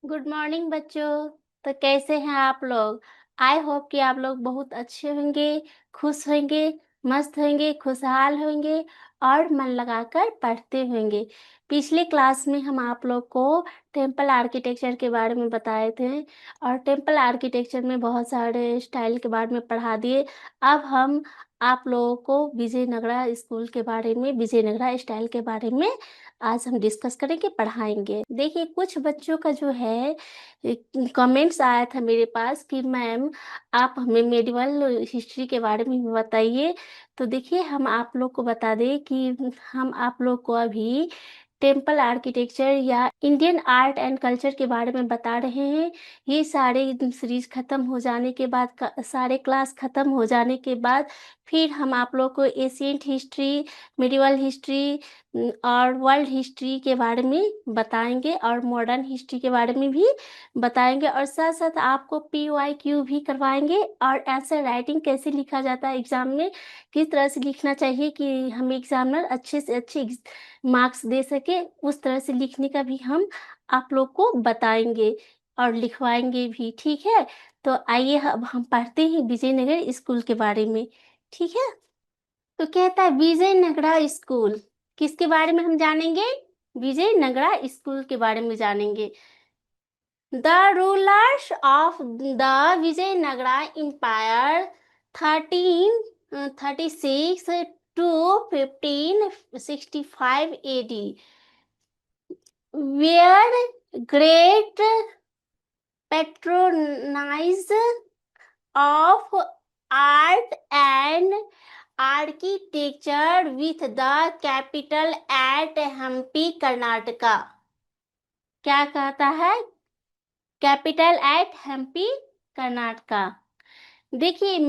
Good morning बच्चों। तो कैसे हैं आप लोग? आई होप कि आप लोग बहुत अच्छे होंगे, खुश होंगे, मस्त होंगे, खुशहाल होंगे और मन लगाकर पढ़ते होंगे। पिछले क्लास में हम आप लोग को टेम्पल आर्किटेक्चर के बारे में बताए थे और टेम्पल आर्किटेक्चर में बहुत सारे स्टाइल के बारे में पढ़ा दिए। अब हम आप लोगों को विजयनगरा स्कूल के बारे में, विजयनगरा स्टाइल के बारे में आज हम डिस्कस करेंगे, पढ़ाएंगे। देखिए, कुछ बच्चों का जो है कमेंट्स आया था मेरे पास कि मैम आप हमें मेडिवल हिस्ट्री के बारे में भी बताइए। तो देखिए, हम आप लोग को बता दें कि हम आप लोग को अभी टेम्पल आर्किटेक्चर या इंडियन आर्ट एंड कल्चर के बारे में बता रहे हैं। ये सारे सीरीज खत्म हो जाने के बाद, सारे क्लास खत्म हो जाने के बाद फिर हम आप लोग को एशियंट हिस्ट्री, मिडिवल हिस्ट्री और वर्ल्ड हिस्ट्री के बारे में बताएंगे और मॉडर्न हिस्ट्री के बारे में भी बताएंगे और साथ साथ आपको PYQ भी करवाएंगे और आंसर राइटिंग कैसे लिखा जाता है एग्जाम में, किस तरह से लिखना चाहिए कि हम एग्जामिनर अच्छे से अच्छे मार्क्स दे सके, उस तरह से लिखने का भी हम आप लोग को बताएंगे और लिखवाएंगे भी। ठीक है, तो आइए अब हम पढ़ते हैं विजयनगर स्कूल के बारे में। ठीक है, तो कहता है विजयनगरा स्कूल किसके बारे में हम जानेंगे? विजयनगरा स्कूल के बारे में जानेंगे। The rulers of the Vijayanagara empire 1336 to 1565 AD were great patronizers of art and architecture with the capital at Hampi Karnataka. क्या कहता है? Capital at Hampi Karnataka. देखिए,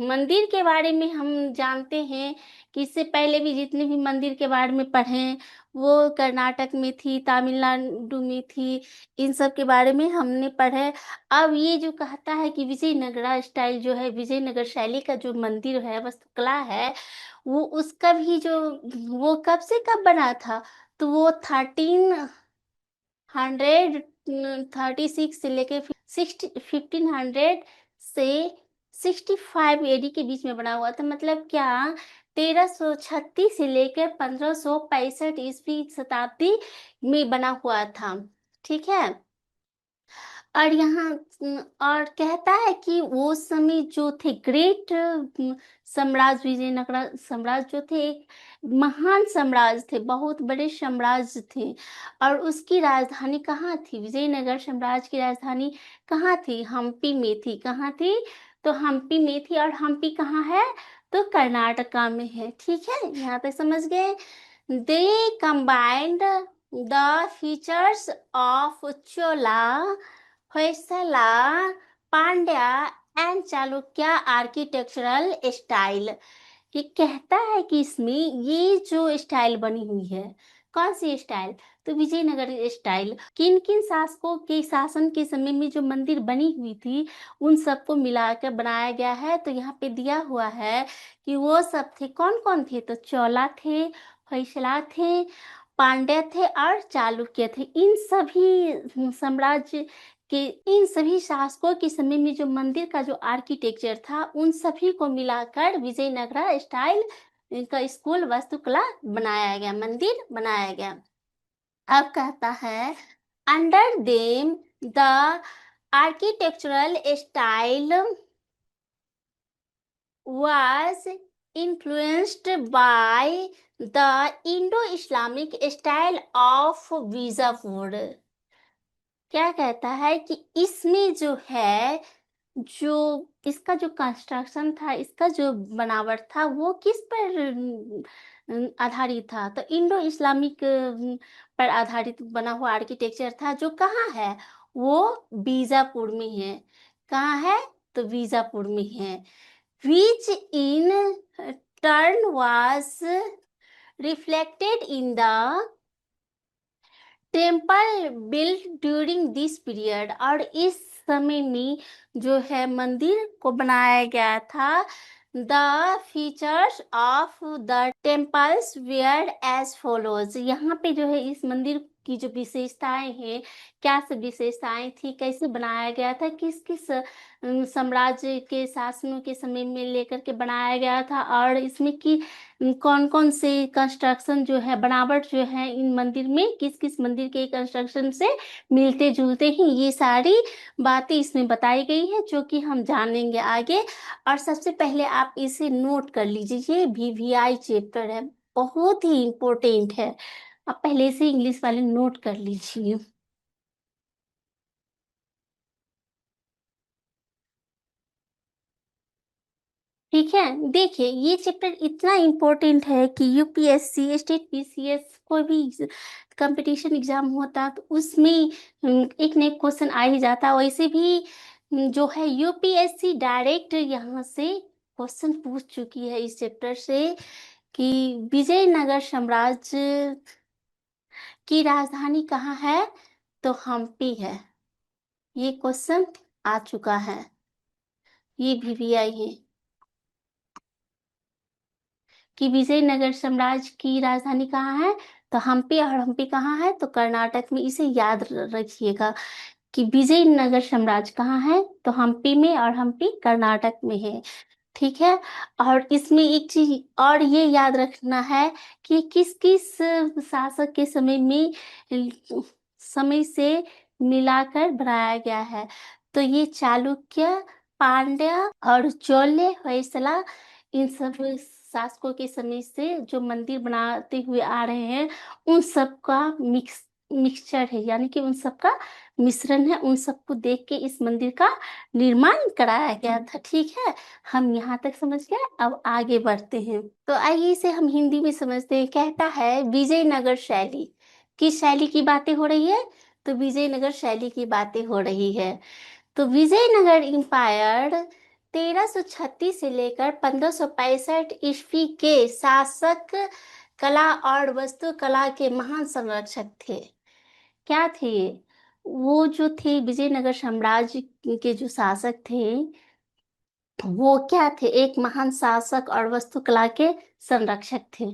मंदिर के बारे में हम जानते हैं कि इससे पहले भी जितने भी मंदिर के बारे में पढ़े वो कर्नाटक में थी, तमिलनाडु में थी, इन सब के बारे में हमने पढ़े। अब ये जो कहता है कि विजयनगरा स्टाइल जो है, विजयनगर शैली का जो मंदिर है, वास्तुकला है, वो उसका भी जो, वो कब से कब बना था? तो वो 1336 से लेके 1500 से 65 AD के बीच में बना हुआ था। मतलब क्या, 1336 से लेकर 1565 ईस्वी शताब्दी में बना हुआ था। ठीक है, और यहाँ और कहता है कि वो समय जो थे ग्रेट साम्राज्य, विजयनगर साम्राज्य जो थे एक महान साम्राज्य थे, बहुत बड़े साम्राज्य थे। और उसकी राजधानी कहाँ थी? विजयनगर साम्राज्य की राजधानी कहाँ थी? हम्पी में थी। कहाँ थी? तो हम्पी में थी। और हम्पी कहाँ है? तो कर्नाटका में है। ठीक है, यहाँ तक समझ गए। दे combined the features of Chola, Hoysala, Pandya and Chalukya architectural style. ये कहता है कि इसमें ये जो स्टाइल बनी हुई है, कौन सी स्टाइल? तो विजयनगर स्टाइल। किन किन शासकों के शासन के समय में जो मंदिर बनी हुई थी उन सबको मिलाकर बनाया गया है। तो यहाँ पे दिया हुआ है कि वो सब थे, कौन कौन थे? तो चोला थे, होयसला थे, पांड्या थे और चालुक्य थे। इन सभी साम्राज्य के, इन सभी शासकों के समय में जो मंदिर का जो आर्किटेक्चर था उन सभी को मिलाकर विजयनगरा स्टाइल का स्कूल वास्तुकला बनाया गया, मंदिर बनाया गया। अब कहता है under them the architectural style was influenced by the Indo-Islamic style of Bijapur. क्या कहता है कि इसमें जो है, जो इसका जो कंस्ट्रक्शन था, इसका जो बनावट था, वो किस पर आधारित था? तो इंडो इस्लामिक पर आधारित बना हुआ आर्किटेक्चर था, जो कहाँ है? वो बीजापुर में है। कहाँ है? तो बीजापुर में है। which in turn was reflected in the temple built during this period. और इस समय में जो है मंदिर को बनाया गया था। The features of the temples were as follows. यहाँ पे जो है इस मंदिर की जो विशेषताएं हैं, क्या सब विशेषताएं थी, कैसे बनाया गया था, किस किस साम्राज्य के शासनों के समय में लेकर के बनाया गया था, और इसमें की कौन कौन से कंस्ट्रक्शन जो है, बनावट जो है इन मंदिर में, किस किस मंदिर के कंस्ट्रक्शन से मिलते जुलते हैं, ये सारी बातें इसमें बताई गई है जो कि हम जानेंगे आगे। और सबसे पहले आप इसे नोट कर लीजिए, ये वीवीआई चैप्टर है, बहुत ही इम्पोर्टेंट है। आप पहले से इंग्लिश वाले नोट कर लीजिए। ठीक है, देखिए ये चैप्टर इतना इम्पोर्टेंट है कि यूपीएससी, स्टेट पीसीएस, कोई भी कंपटीशन एग्जाम होता तो उसमें एक न एक क्वेश्चन आ ही जाता। वैसे भी जो है यूपीएससी डायरेक्ट यहाँ से क्वेश्चन पूछ चुकी है इस चैप्टर से कि विजयनगर साम्राज्य की राजधानी कहाँ है, तो हम्पी है। ये क्वेश्चन आ चुका है, ये वीवीआई है कि विजयनगर साम्राज्य की राजधानी कहाँ है, तो हम्पी, और हम्पी कहाँ है, तो कर्नाटक में। इसे याद रखिएगा कि विजयनगर साम्राज्य कहाँ है, तो हम्पी में, और हम्पी कर्नाटक में है। ठीक है, और इसमें एक चीज और ये याद रखना है कि किस किस शासक के समय से मिलाकर बनाया गया है, तो ये चालुक्य, पांड्या और चोले, होयसला, इन सब शासकों के समय से जो मंदिर बनाते हुए आ रहे हैं, उन सब का मिक्सचर है, यानी कि उन सब का मिश्रण है। उन सबको देख के इस मंदिर का निर्माण कराया गया था। ठीक है, हम यहाँ तक समझ गए, अब आगे बढ़ते हैं। तो आइए इसे हम हिंदी में समझते हैं। कहता है विजयनगर शैली, किस शैली की बातें हो रही है, तो विजयनगर शैली की बातें हो रही है। तो विजयनगर इंपायर 1336 से लेकर 1565 ईस्वी के शासक कला और वास्तुकला के महान संरक्षक थे। क्या थे ये? वो जो थे विजयनगर साम्राज्य के जो शासक थे, वो क्या थे, एक महान शासक और वास्तुकला के संरक्षक थे।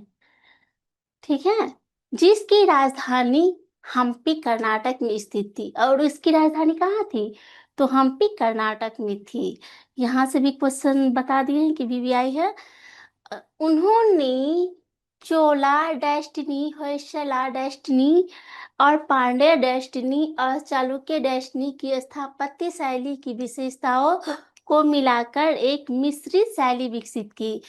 ठीक है, जिसकी राजधानी हम्पी कर्नाटक में स्थित थी। और उसकी राजधानी कहाँ थी, तो हम्पी कर्नाटक में थी। यहाँ से भी क्वेश्चन बता दिए हैं कि वीवीआई है। उन्होंने चोला डेस्टिनी, होयसला डेस्टिनी और पांड्या डेस्टिनी और चालुक्य डेस्टिनी की स्थापत्य शैली की विशेषताओं को मिलाकर एक मिश्रित शैली विकसित की।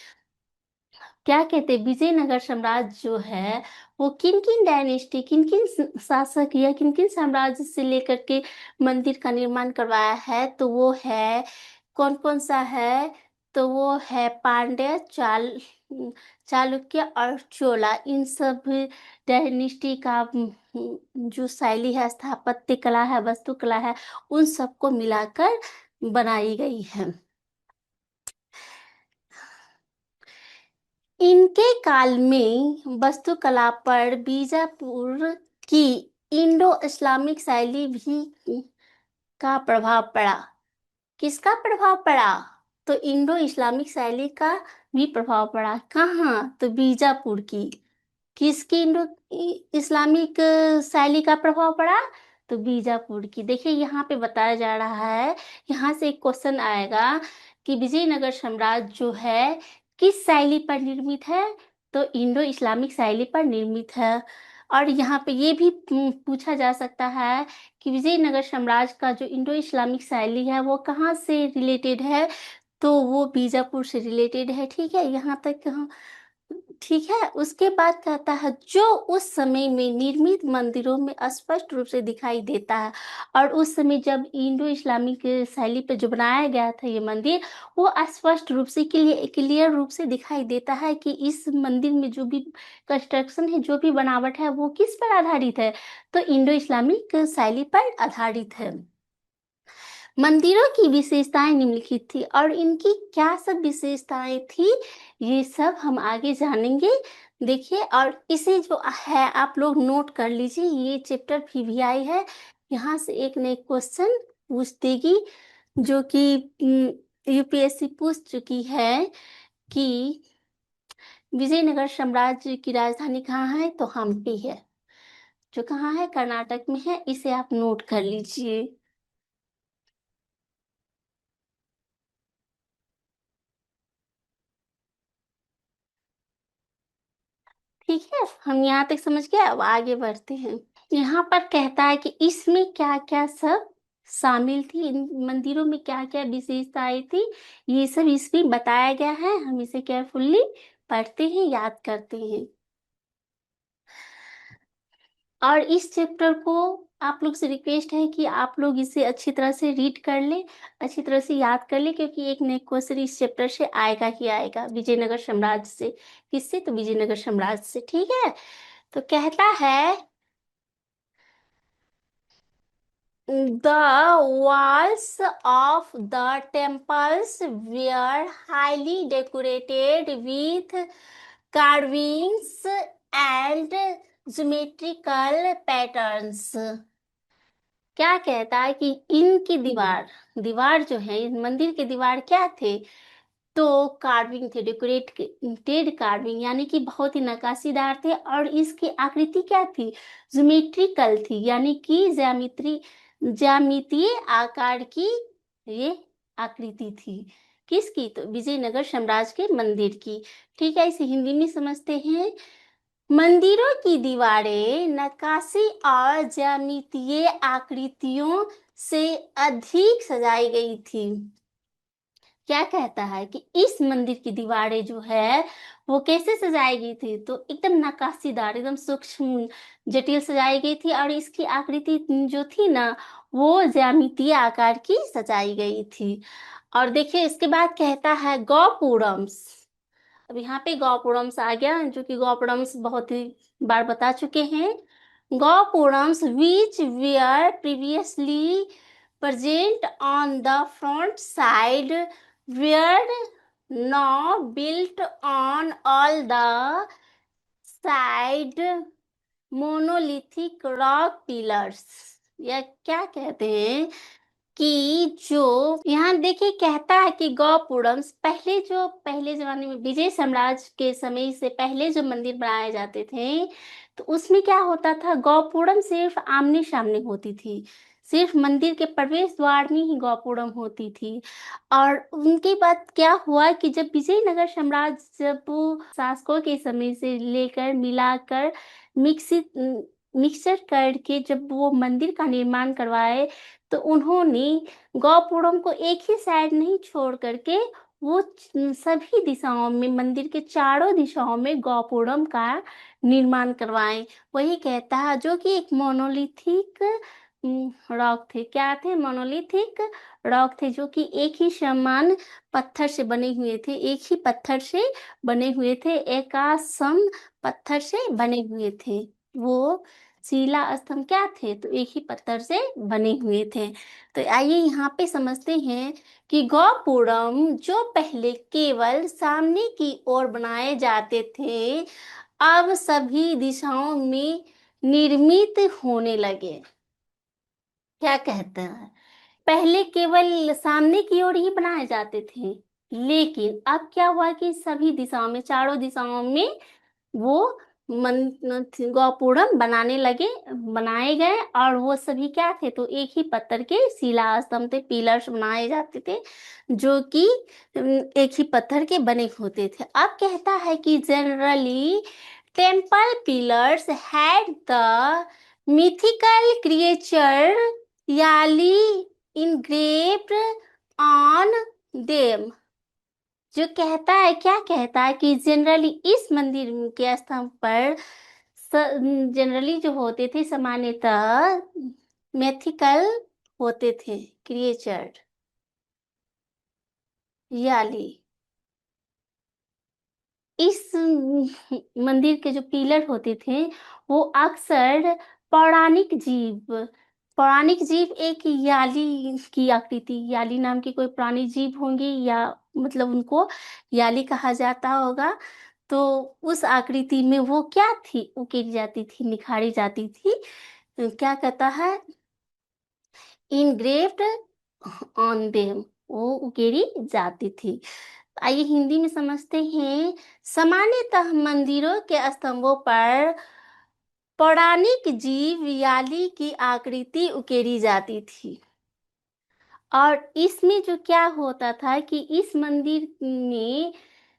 क्या कहते हैं, विजयनगर साम्राज्य जो है वो किन किन डायनेस्टी, किन किन शासक या किन किन साम्राज्य से लेकर के मंदिर का निर्माण करवाया है, तो वो है, कौन कौन सा है, तो वो है पांड्या, चालुक्य और चोला। इन सब डायनेस्टी का जो शैली है, स्थापत्य कला है, वास्तुकला है, उन सबको मिलाकर बनाई गई है। इनके काल में वास्तुकला पर बीजापुर की इंडो इस्लामिक शैली भी का प्रभाव पड़ा। किसका प्रभाव पड़ा, तो इंडो इस्लामिक शैली का भी प्रभाव पड़ा। कहाँ, तो बीजापुर की। किसकी इंडो इस्लामिक शैली का प्रभाव पड़ा, तो बीजापुर की। देखिए यहाँ पे बताया जा रहा है, यहाँ से एक क्वेश्चन आएगा कि विजयनगर साम्राज्य जो है किस शैली पर निर्मित है, तो इंडो इस्लामिक शैली पर निर्मित है। और यहाँ पे ये भी पूछा जा सकता है कि विजयनगर साम्राज्य का जो इंडो इस्लामिक शैली है वो कहाँ से रिलेटेड है, तो वो बीजापुर से रिलेटेड है। ठीक है, यहाँ तक हम ठीक है। उसके बाद कहता है जो उस समय में निर्मित मंदिरों में स्पष्ट रूप से दिखाई देता है। और उस समय जब इंडो इस्लामिक शैली पे जो बनाया गया था ये मंदिर, वो स्पष्ट रूप से क्लियर रूप से दिखाई देता है कि इस मंदिर में जो भी कंस्ट्रक्शन है, जो भी बनावट है, वो किस पर आधारित है, तो इंडो इस्लामिक शैली पर आधारित है। मंदिरों की विशेषताएं निम्नलिखित थी, और इनकी क्या सब विशेषताएं थी, ये सब हम आगे जानेंगे। देखिए, और इसे जो है आप लोग नोट कर लीजिए, ये चैप्टर वीवीआई है। यहाँ से एक नए क्वेश्चन पूछ देगी, जो कि यूपीएससी पूछ चुकी है कि विजयनगर साम्राज्य की राजधानी कहाँ है, तो हम्पी है। जो कहाँ है, कर्नाटक में है, इसे आप नोट कर लीजिए। ठीक है, हम यहाँ तक समझ गए, अब आगे बढ़ते हैं। यहाँ पर कहता है कि इसमें क्या क्या सब शामिल थी, इन मंदिरों में क्या क्या विशेषताएं थी, ये सब इसमें बताया गया है। हम इसे केयरफुल्ली पढ़ते हैं, याद करते हैं। और इस चैप्टर को आप लोग से रिक्वेस्ट है कि आप लोग इसे अच्छी तरह से रीड कर ले, अच्छी तरह से याद कर ले, क्योंकि एक न एक क्वेश्चन इस चैप्टर से आएगा ही आएगा, विजयनगर साम्राज्य से। किससे? तो विजयनगर साम्राज्य से। ठीक है, तो कहता है the walls of the temples were highly decorated with carvings and geometrical patterns। क्या कहता है कि इनकी दीवार, दीवार जो है, इस मंदिर की दीवार क्या थे, तो कार्विंग थे, डेकोरेटेड कार्विंग, यानी कि बहुत ही नक्काशीदार थे। और इसकी आकृति क्या थी? ज्योमेट्रिकल थी, यानी कि ज्यामितीय आकार की ये आकृति थी। किसकी? तो विजयनगर साम्राज्य के मंदिर की। ठीक है, इसे हिंदी में समझते हैं। मंदिरों की दीवारें नक्काशी और ज्यामितीय आकृतियों से अधिक सजाई गई थी। क्या कहता है कि इस मंदिर की दीवारें जो है वो कैसे सजाई गई थी, तो एकदम नक्काशीदार, एकदम सूक्ष्म जटिल सजाई गई थी। और इसकी आकृति जो थी ना, वो ज्यामितीय आकार की सजाई गई थी। और देखिए इसके बाद कहता है गौपुरम्स। अब यहाँ पे गौपुरम्स आ गया, जो कि गौपुरम्स बहुत ही बार बता चुके हैं। Gopurams which were previously present on the front side were now built on all the side monolithic rock pillars। या क्या कहते हैं कि जो यहाँ देखिए कहता है कि गौपुरम्स, पहले जमाने में विजय साम्राज्य के समय से पहले जो मंदिर बनाए जाते थे, तो उसमें क्या होता था, गौपुरम सिर्फ आमने सामने होती थी, सिर्फ मंदिर के प्रवेश द्वार में ही गौपुरम होती थी। और उनके बाद क्या हुआ कि जब विजयनगर साम्राज्य, जब वो शासकों के समय से लेकर मिलाकर मिक्सित मिक्सर करके जब वो मंदिर का निर्माण करवाए, तो उन्होंने गौपुरम को एक ही साइड नहीं छोड़ करके वो सभी दिशाओं में, मंदिर के चारों दिशाओं में गौपुरम का निर्माण करवाए। वही कहता है, जो कि एक मोनोलिथिक रॉक थे। क्या थे? मोनोलिथिक रॉक थे, जो कि एक ही समान पत्थर से बने हुए थे, एक ही पत्थर से बने हुए थे, एकासम पत्थर से बने हुए थे। वो शिला स्तंभ क्या थे? तो एक ही पत्थर से बने हुए थे। तो आइए यहाँ पे समझते हैं कि गौपुरम जो पहले केवल सामने की ओर बनाए जाते थे, अब सभी दिशाओं में निर्मित होने लगे। क्या कहते हैं? पहले केवल सामने की ओर ही बनाए जाते थे, लेकिन अब क्या हुआ कि सभी दिशाओं में, चारों दिशाओं में वो गौपुरम बनाए गए। और वो सभी क्या थे? तो एक ही पत्थर के शिला स्तंभ थे, पिलर्स बनाए जाते थे, जो कि एक ही पत्थर के बने होते थे। अब कहता है कि generally temple pillars had the mythical creature Yali engraved on them। जो कहता है, क्या कहता है कि जनरली इस मंदिर के स्तंभ पर जनरली जो होते थे, सामान्यतः मैथिकल होते थे क्रिएचर, याली इस मंदिर के जो पिलर होते थे, वो अक्सर पौराणिक जीव पौराणिक जीव, एक याली की आकृति, याली नाम की कोई पुरानी जीव होंगी, या मतलब उनको याली कहा जाता होगा। तो उस आकृति में वो क्या थी? उकेरी जाती थी, निखारी जाती थी। क्या कहता है? इनग्रेव्ड ऑन देम, वो उकेरी जाती थी। आइए हिंदी में समझते हैं। सामान्यतः मंदिरों के स्तंभों पर पौराणिक जीव याली की आकृति उकेरी जाती थी। और इसमें जो क्या होता था कि इस मंदिर में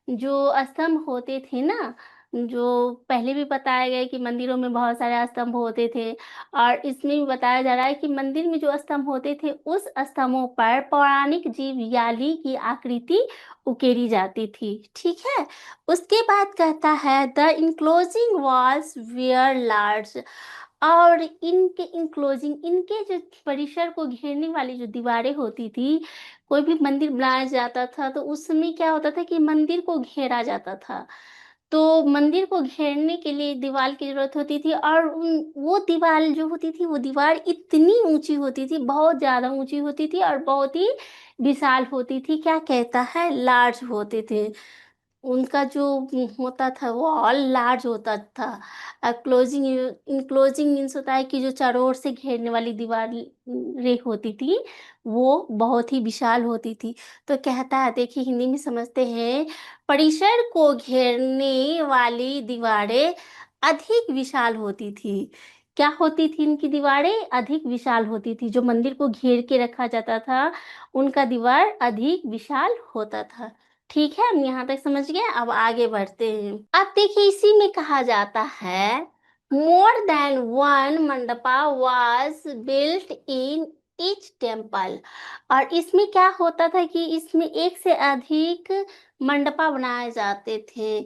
जो स्तंभ होते थे ना, जो पहले भी बताया गया कि मंदिरों में बहुत सारे स्तंभ होते थे, और इसमें भी बताया जा रहा है कि मंदिर में जो स्तंभ होते थे उस स्तंभों पर पौराणिक जीव याली की आकृति उकेरी जाती थी। ठीक है। उसके बाद कहता है the enclosing walls were large, और इनके इंक्लोजिंग, इनके जो परिसर को घेरने वाली जो दीवारें होती थी, कोई भी मंदिर बनाया जाता था तो उसमें क्या होता था कि मंदिर को घेरा जाता था। तो मंदिर को घेरने के लिए दीवार की जरूरत होती थी, और वो दीवार जो होती थी वो दीवार इतनी ऊंची होती थी, बहुत ज्यादा ऊंची होती थी और बहुत ही विशाल होती थी। क्या कहता है, लार्ज होते थे। उनका जो होता था वो ऑल लार्ज होता था। क्लोजिंग, इनक्लोजिंग मीन्स होता है कि जो चारों ओर से घेरने वाली दीवार रे होती थी वो बहुत ही विशाल होती थी। तो कहता है, देखिए हिंदी में समझते हैं, परिसर को घेरने वाली दीवारें अधिक विशाल होती थी। क्या होती थी, इनकी दीवारें अधिक विशाल होती थी। जो मंदिर को घेर के रखा जाता था उनका दीवार अधिक विशाल होता था। ठीक है, हम यहाँ तक समझ गए। अब आगे बढ़ते हैं। अब देखिए इसी में कहा जाता है more than one mandapa was built in each temple. और इसमें क्या होता था कि इसमें एक से अधिक मंडपा बनाए जाते थे।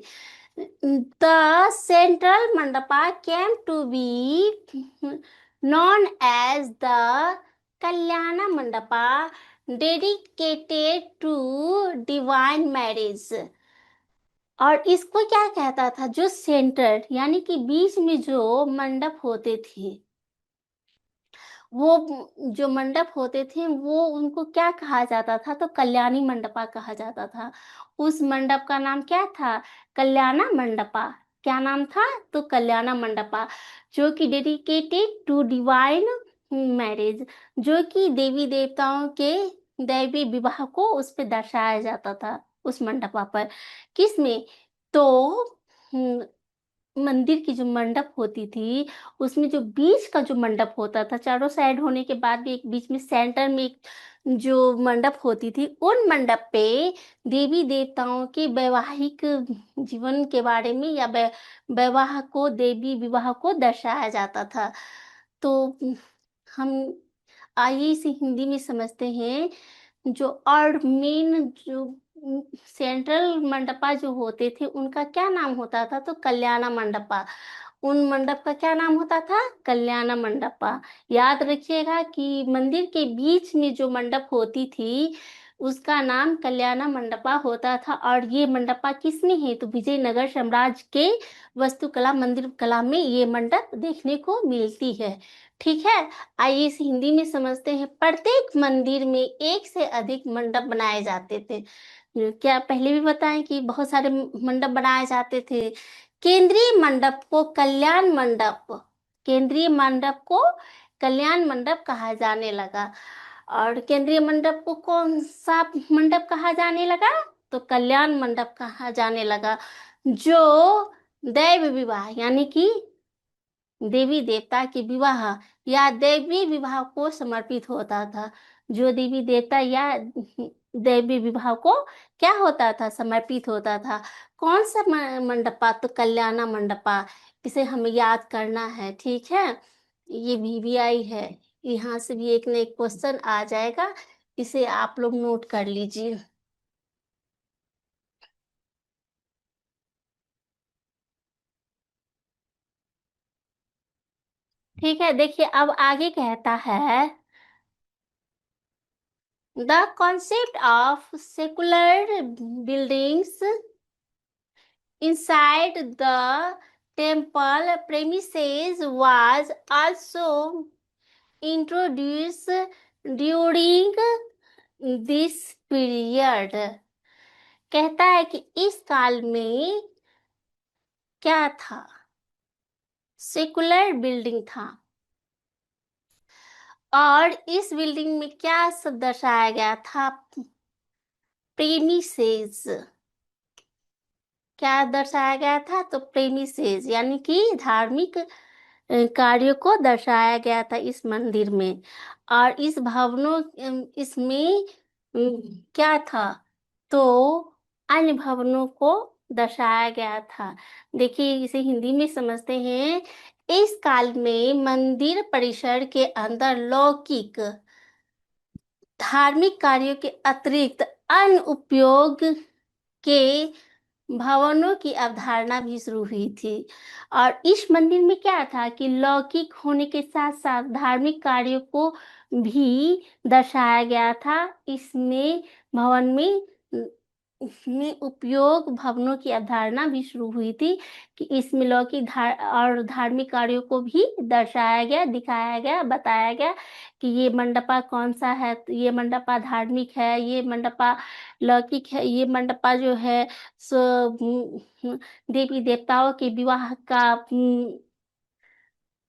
The central mandapa came to be known as the Kalyana mandapa, dedicated to divine marriage. और इसको क्या कहता था, जो सेंटर यानी कि बीच में जो मंडप होते थे, वो जो मंडप होते थे वो उनको क्या कहा जाता था, तो कल्याणी मंडपा कहा जाता था। उस मंडप का नाम क्या था, कल्याणा मंडपा। क्या नाम था, तो कल्याणा मंडपा, जो कि डेडिकेटेड टू डिवाइन मैरिज, जो कि देवी देवताओं के दैवी विवाह को उस पे दर्शाया जाता था उस मंडपा पर। किसमें, तो मंदिर की जो मंडप होती थी उसमें जो बीच का जो मंडप होता था, चारों साइड होने के बाद भी एक बीच में सेंटर में एक जो मंडप होती थी, उन मंडप पे देवी देवताओं के वैवाहिक जीवन के बारे में या वैवाह को, देवी विवाह को दर्शाया जाता था। तो हम आइए इसे हिंदी में समझते हैं। जो और मेन जो सेंट्रल मंडपा जो होते थे उनका क्या नाम होता था, तो कल्याणा मंडपा। उन मंडप का क्या नाम होता था, कल्याणा मंडपा। याद रखिएगा कि मंदिर के बीच में जो मंडप होती थी उसका नाम कल्याणा मंडपा होता था। और ये मंडपा किसमें है, तो विजयनगर साम्राज्य के वास्तुकला मंदिर कला में ये मंडप देखने को मिलती है। ठीक है। आइए इसे हिंदी में समझते हैं। प्रत्येक मंदिर में एक से अधिक मंडप बनाए जाते थे। क्या पहले भी बताएं कि बहुत सारे मंडप बनाए जाते थे। केंद्रीय मंडप को कल्याण मंडप, केंद्रीय मंडप को कल्याण मंडप कहा जाने लगा। और केंद्रीय मंडप को कौन सा मंडप कहा जाने लगा, तो कल्याण मंडप कहा जाने लगा, जो दैव विवाह यानी कि देवी देवता के विवाह या दैवी विवाह को समर्पित होता था। जो देवी देवता या दैवी विवाह को क्या होता था, समर्पित होता था। कौन सा मंडपा, तो कल्याणा मंडपा। इसे हमें याद करना है। ठीक है, ये वीवीआई है, यहाँ से भी एक न एक क्वेश्चन आ जाएगा, इसे आप लोग नोट कर लीजिए। ठीक है, देखिए अब आगे कहता है the concept of secular buildings inside the temple premises was also introduced during this period। कहता है कि इस काल में क्या था, सेकुलर बिल्डिंग था। और इस बिल्डिंग में क्या सब दर्शाया गया था, प्रेमिसेस। क्या दर्शाया गया था, तो प्रेमिसेस यानी कि धार्मिक कार्यों को दर्शाया गया था इस मंदिर में। और इस इसमें क्या था, तो अन्य भवनों को दर्शाया गया था। देखिए इसे हिंदी में समझते हैं। इस काल में मंदिर परिसर के अंदर लौकिक धार्मिक कार्यों के अतिरिक्त अन्य उपयोग के भवनों की अवधारणा भी शुरू हुई थी। और इस मंदिर में क्या था कि लौकिक होने के साथ साथ धार्मिक कार्यों को भी दर्शाया गया था। इसमें भवन में उपयोग भवनों की अवधारणा भी शुरू हुई थी कि इसमें लौकिक और धार्मिक कार्यों को भी दर्शाया गया, दिखाया गया, बताया गया कि ये मंडपा कौन सा है, तो ये मंडपा धार्मिक है, ये मंडपा लौकिक है, ये मंडपा जो है सो देवी देवताओं के विवाह का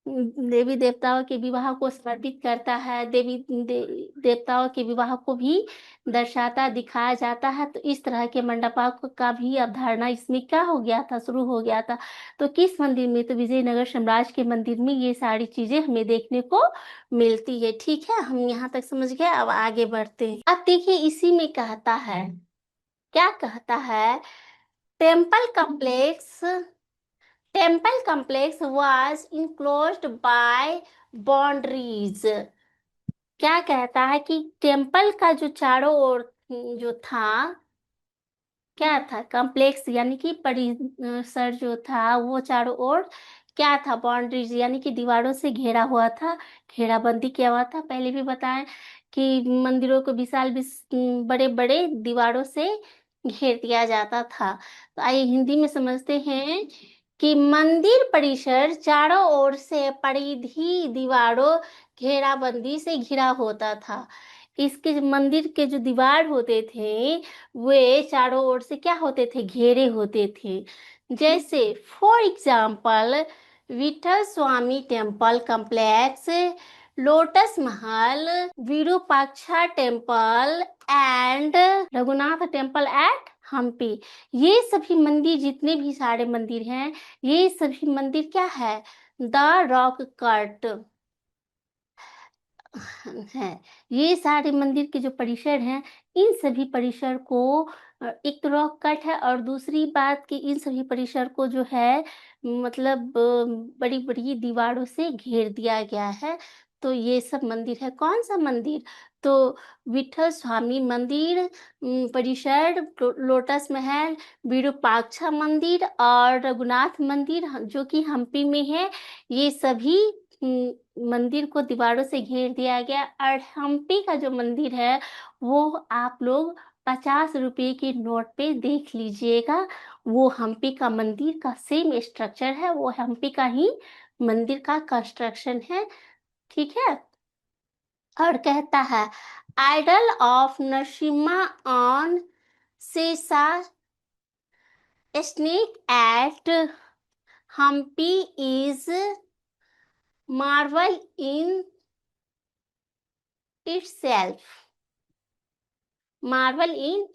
देवी देवताओं के विवाह को समर्पित करता है, देवताओं के विवाह को भी दर्शाता दिखाया जाता है। तो इस तरह के मंडपा का भी अवधारणा इसमें क्या हो गया था, शुरू हो गया था। तो किस मंदिर में, तो विजयनगर साम्राज्य के मंदिर में ये सारी चीजें हमें देखने को मिलती है। ठीक है, हम यहाँ तक समझ गए, अब आगे बढ़ते हैं। अब देखिए इसी में कहता है, क्या कहता है, temple complex temple complex was enclosed bye boundaries. क्या कहता है कि टेम्पल का जो चारों ओर जो था, क्या था, कॉम्प्लेक्स यानी कि परिसर जो था वो चारों ओर क्या था, बाउंड्रीज यानी कि दीवारों से घेरा हुआ था, घेराबंदी किया हुआ था। पहले भी बताएं कि मंदिरों को विशाल बड़े बड़े दीवारों से घेर दिया जाता था। तो आइए हिंदी में समझते हैं कि मंदिर परिसर चारों ओर से परिधि दीवारों घेराबंदी से घिरा होता था। इसके मंदिर के जो दीवार होते थे वे चारों ओर से क्या होते थे, घेरे होते थे। जैसे for example Vitthal Swami temple complex, lotus Mahal, Virupaksha temple and Raghunath temple at Hampi. ये सभी मंदिर, जितने भी सारे मंदिर हैं, ये सभी मंदिर क्या है, द रॉक कट है। ये सारे मंदिर के जो परिसर हैं, इन सभी परिसर को एक तो रॉक कट है, और दूसरी बात कि इन सभी परिसर को जो है मतलब बड़ी बड़ी दीवारों से घेर दिया गया है। तो ये सब मंदिर है। कौन सा मंदिर, तो विठल स्वामी मंदिर परिसर, लोटस महल, विरूपाक्षा मंदिर और रघुनाथ मंदिर जो कि हम्पी में है, ये सभी मंदिर को दीवारों से घेर दिया गया। और हम्पी का जो मंदिर है वो आप लोग 50 रुपये के नोट पे देख लीजिएगा। वो हम्पी का मंदिर का सेम स्ट्रक्चर है, वो हम्पी का ही मंदिर का कंस्ट्रक्शन है। ठीक है। और कहता है idol of Narasimha on Shesha snake at Hampi is marvel in itself, marvel in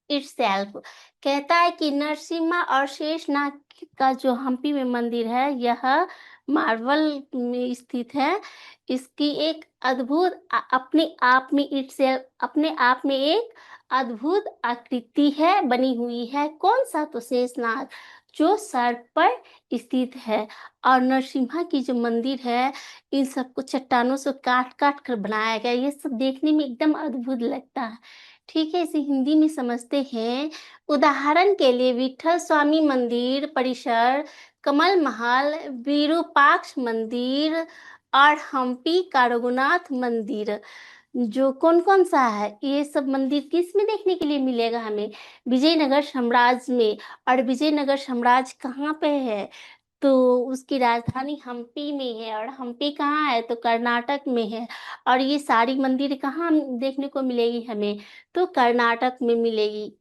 itself. कहता है कि नरसिम्हा और शेषनाग का जो हम्पी में मंदिर है यह मार्वल में स्थित है। इसकी एक अद्भुत अपने आप में इटसेल्फ, अपने आप में एक अद्भुत आकृति है, बनी हुई है। कौन सा, तो शेषनाग जो सर पर स्थित है। और नरसिम्हा की जो मंदिर है, इन सबको चट्टानों से काट काट कर बनाया गया। ये सब देखने में एकदम अद्भुत लगता है। ठीक है, इसे हिंदी में समझते हैं। उदाहरण के लिए विठल स्वामी मंदिर परिसर, कमल महल, विरूपाक्ष मंदिर और हम्पी का रघुनाथ मंदिर, जो कौन कौन सा है, ये सब मंदिर किस में देखने के लिए मिलेगा हमें, विजयनगर साम्राज्य में। और विजयनगर साम्राज्य कहाँ पे है, तो उसकी राजधानी हम्पी में है। और हम्पी कहाँ है, तो कर्नाटक में है। और ये सारी मंदिर कहाँ देखने को मिलेगी हमें, तो कर्नाटक में मिलेगी।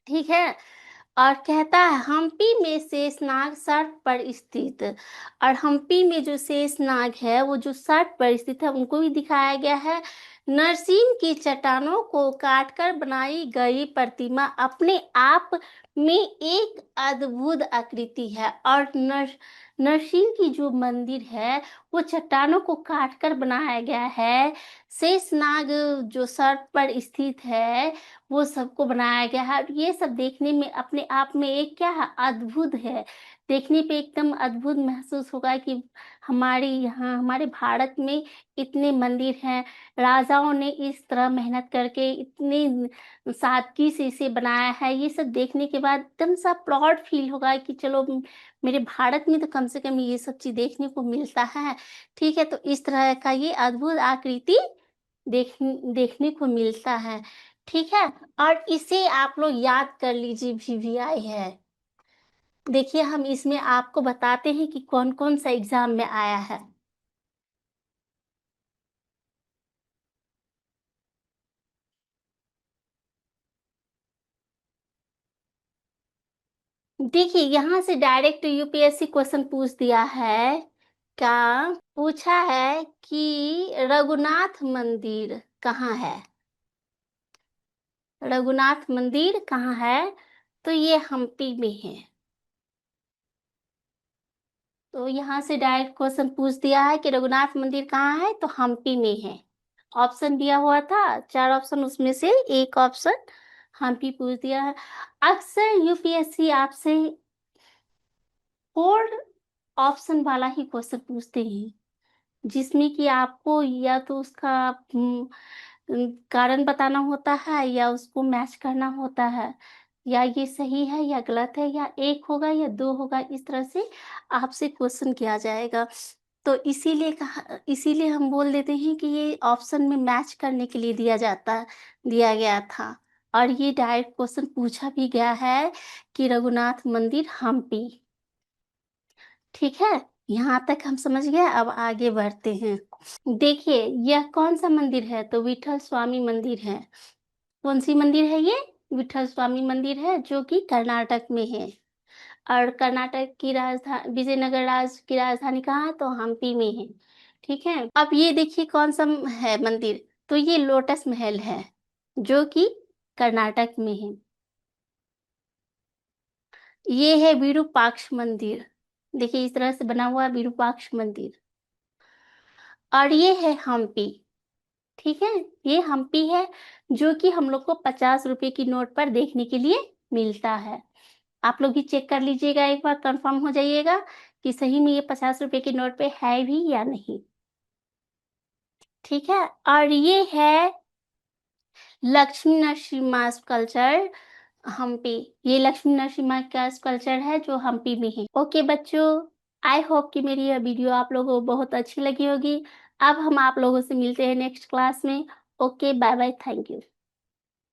ठीक है। और कहता है हम्पी में शेषनाग सर्प पर स्थित। और हम्पी में जो शेषनाग है वो जो सर्प पर स्थित है उनको भी दिखाया गया है। नरसिंह की चट्टानों को काटकर बनाई गई प्रतिमा अपने आप में एक अद्भुत आकृति है। और नरसिंह की जो मंदिर है वो चट्टानों को काट कर बनाया गया है। शेषनाग जो सर्प पर स्थित है वो सबको बनाया गया है। और ये सब देखने में अपने आप में एक क्या है, अद्भुत है। देखने पे एकदम अद्भुत महसूस होगा कि हमारे यहाँ, हमारे भारत में इतने मंदिर हैं। राजाओं ने इस तरह मेहनत करके इतनी सादगी से इसे बनाया है। ये सब देखने के बाद एकदम सा प्राउड फील होगा कि चलो मेरे भारत में तो कम से कम ये सब चीज देखने को मिलता है। ठीक है, तो इस तरह का ये अद्भुत आकृति देखने को मिलता है। ठीक है, और इसे आप लोग याद कर लीजिए, VVI है। देखिए हम इसमें आपको बताते हैं कि कौन कौन सा एग्जाम में आया है। देखिए यहाँ से डायरेक्ट UPSC क्वेश्चन पूछ दिया है। क्या पूछा है कि रघुनाथ मंदिर कहाँ है? रघुनाथ मंदिर कहाँ है? तो ये हम्पी में है। तो यहाँ से डायरेक्ट क्वेश्चन पूछ दिया है कि रघुनाथ मंदिर कहाँ है, तो हम्पी में है। ऑप्शन दिया हुआ था, 4 ऑप्शन, उसमें से एक ऑप्शन हम्पी पूछ दिया है। अक्सर UPSC आपसे 4 ऑप्शन वाला ही क्वेश्चन पूछते हैं, जिसमें कि आपको या तो उसका कारण बताना होता है या उसको मैच करना होता है, या ये सही है या गलत है, या एक होगा या दो होगा, इस तरह से आपसे क्वेश्चन किया जाएगा। तो इसीलिए हम बोल देते हैं कि ये ऑप्शन में मैच करने के लिए दिया गया था। और ये डायरेक्ट क्वेश्चन पूछा भी गया है कि रघुनाथ मंदिर हम्पी। ठीक है, यहाँ तक हम समझ गए। अब आगे बढ़ते हैं। देखिए यह कौन सा मंदिर है, तो विठल स्वामी मंदिर है। कौन सी मंदिर है ये? विठल स्वामी मंदिर है, जो कि कर्नाटक में है। और कर्नाटक की राजधानी, विजयनगर राज्य की राजधानी कहाँ है, तो हम्पी में है। ठीक है, अब ये देखिए कौन सा है मंदिर, तो ये लोटस महल है, जो कि कर्नाटक में है। ये है विरूपाक्ष मंदिर। देखिए इस तरह से बना हुआ है विरूपाक्ष मंदिर। और ये है हम्पी। ठीक है, ये हम्पी है, जो कि हम लोग को 50 रुपए की नोट पर देखने के लिए मिलता है। आप लोग भी चेक कर लीजिएगा, एक बार कंफर्म हो जाइएगा कि सही में ये 50 रुपए की नोट पे है भी या नहीं। ठीक है, और ये है लक्ष्मी नरसिम्हा स्कल्पचर, हम्पी। ये लक्ष्मी नरसिम्हा का स्कल्पचर है जो हम्पी में है। ओके बच्चों, आई होप कि मेरी यह वीडियो आप लोगों को बहुत अच्छी लगी होगी। अब हम आप लोगों से मिलते हैं नेक्स्ट क्लास में। Okay, bye bye, thank you.